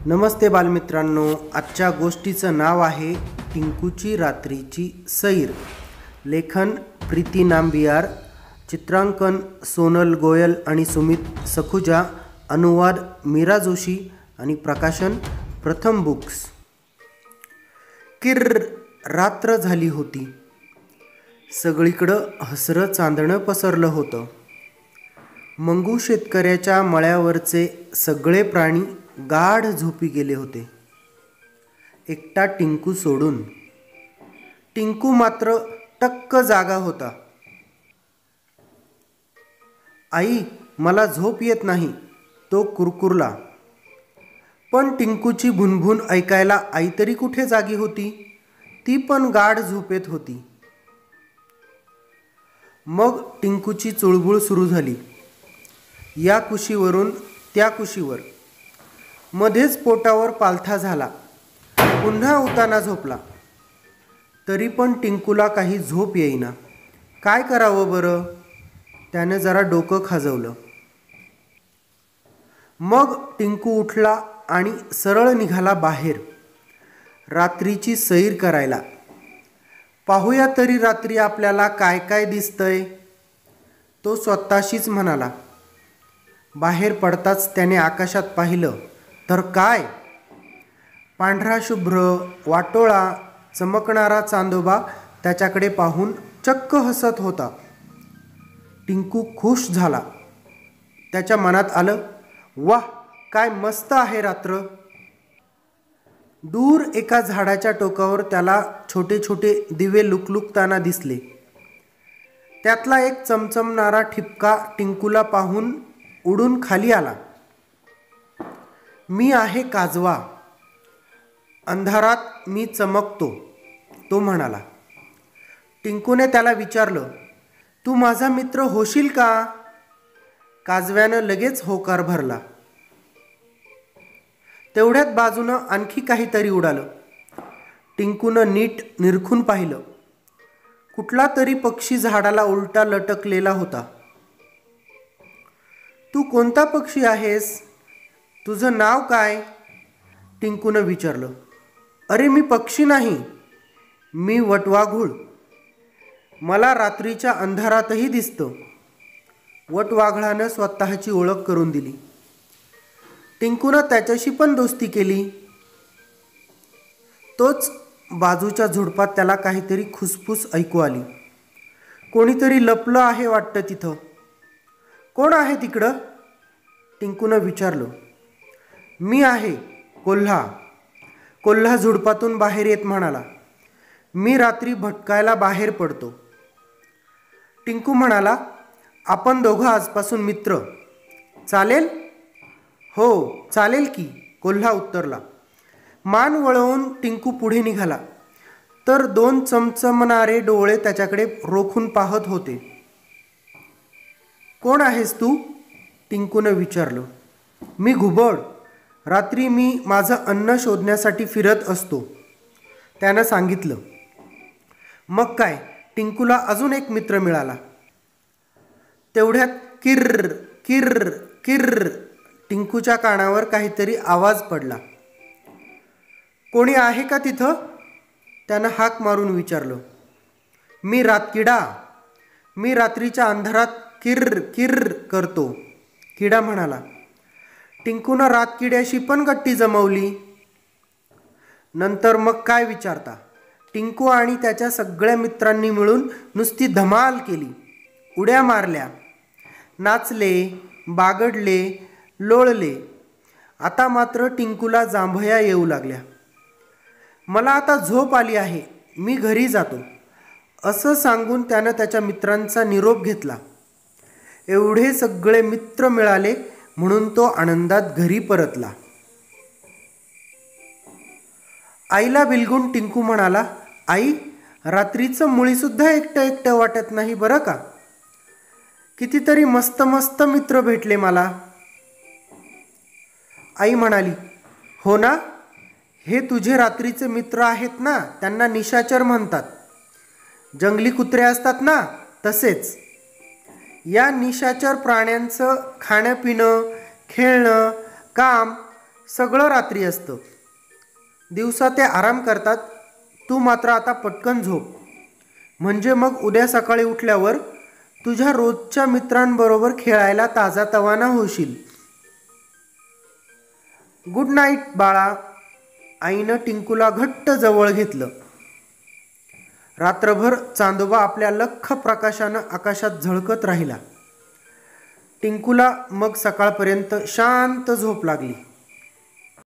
नमस्ते बालमित्रांनो, आजच्या गोष्टीचं नाव आहे टिंकूची रात्रीची सैर. लेखन प्रीती नांबियार, चित्रांकन सोनल गोयल आणि सुमित सखुजा, अनुवाद मीरा जोशी आणि प्रकाशन प्रथम बुक्स. किर्र रात्र झाली होती. सगळीकडं हसरं चांदणं पसरलं होतं. मंगू शेतकऱ्याच्या मळ्यावरचे सगळे प्राणी गाढ झोपी गेले होते, एकटा टिंकू सोडून. टिंकू मात्र टक्क जागा होता. आई, मला झोप येत नाही, तो कुरकुरला. पण टिंकूची भुनभुन ऐकायला आई तरी कुठे जागी होती, ती पण गाढ झोपेत होती. मग टिंकूची चुळबुळ सुरू झाली, या कुशीवरून त्या कुशीवर. मध्येच पोटावर पालथा झाला, पुन्हा उताना झोपला. तरी पण टिंकूला काही झोप येईना. काय करावं बरं? त्याने जरा डोकं खाजवलं. मग टिंकू उठला आणि सरळ निघाला बाहेर, रात्रीची सैर करायला. पाहूया तरी रात्री आपल्याला काय काय दिसतंय, तो स्वतःशीच म्हणाला. बाहेर पडताच त्याने आकाशात पाहिलं तर काय, पांढरा शुभ्र वाटोळा चमकणारा चांदोबा त्याच्याकडे पाहून चक्क हसत होता. टिंकू खुश झाला. त्याच्या मनात आलं, वाह, काय मस्त आहे रात्र. दूर एका झाडाच्या टोकावर त्याला छोटे छोटे दिवे लुकलुकताना दिसले. त्यातला एक चमचमणारा ठिपका टिंकूला पाहून उडून खाली आला. मी आहे काजवा, अंधारात मी चमकतो, तो म्हणाला. टिंकूने त्याला विचारलं, तू माझा मित्र होशील का? काजव्यानं लगेच होकार भरला. तेवढ्यात बाजूनं आणखी काहीतरी उडालं. टिंकूनं नीट निरखून पाहिलं. कुठला तरी पक्षी झाडाला उलटा लटकलेला होता. तू कोणता पक्षी आहेस? तुझं नाव काय? टिंकूनं विचारलं. अरे, मी पक्षी नाही, मी वटवाघूळ. मला रात्रीच्या अंधारातही दिसतं. वटवाघळानं स्वतःची ओळख करून दिली. टिंकूनं त्याच्याशी पण दोस्ती केली. तोच बाजूच्या झुडपात त्याला काहीतरी खुसफुस ऐकू आली. कोणीतरी लपलं आहे वाटतं तिथं. कोण आहे तिकडं? टिंकूनं विचारलं. मी आहे, कोल्हा. कोल्हा झुडपातून बाहेर येत म्हणाला. मी रात्री भटकायला बाहेर पडतो. टिंकू म्हणाला, आपण दोघं आजपासून मित्र, चालेल? हो, चालेल की, कोल्हा उत्तरला. मान वळवून टिंकू पुढे निघाला तर दोन चमचमणारे डोळे त्याच्याकडे रोखून पाहत होते. कोण आहेस तू? टिंकूनं विचारलं. मी घुबड. रात्री मी माझं अन्न शोधण्यासाठी फिरत असतो, त्यानं सांगितलं. मग काय, टिंकूला अजून एक मित्र मिळाला. तेवढ्यात किर्र किर्र किर्र टिंकूच्या कानावर काहीतरी आवाज पडला. कोणी आहे का तिथं? त्यानं हाक मारून विचारलं. मी रातकिडा. मी रात्रीच्या अंधारात किर्र किर्र करतो, किडा म्हणाला. टिंकूनं रातकिड्याशी पण गट्टी जमवली. नंतर मग काय विचारता, टिंकू आणि त्याच्या सगळ्या मित्रांनी मिळून नुसती धमाल केली. उड्या मारल्या, नाचले, बागडले, लोळले. आता मात्र टिंकूला जांभया येऊ लागल्या. मला आता झोप आली आहे, मी घरी जातो, असं सांगून त्यानं त्याच्या मित्रांचा निरोप घेतला. एवढे सगळे मित्र मिळाले म्हणून तो आनंदात घरी परतला. आईला बिलगून टिंकू म्हणाला, आई, रात्रीचं मुळीसुद्धा एकटं एकटं वाटत नाही बरं का. कितीतरी मस्त मस्त मित्र भेटले मला. आई म्हणाली, हो ना, हे तुझे रात्रीचे मित्र आहेत ना, त्यांना निशाचर म्हणतात. जंगली कुत्रे असतात ना, तसेच. या निशाचर प्राण्यांचं खाणं पिणं, खेळणं, काम सगळं रात्री असतं. दिवसा ते आराम करतात. तू मात्र आता पटकन झोप, म्हणजे मग उद्या सकाळी उठल्यावर तुझ्या रोजच्या मित्रांबरोबर खेळायला ताजातवाना होशील. गुड नाईट बाळा. आईनं टिंकूला घट्ट जवळ घेतलं. रात्रभर चांदोबा आपल्या लख्ख प्रकाशानं आकाशात झळकत राहिला. टिंकूला मग सकाळपर्यंत शांत झोप लागली.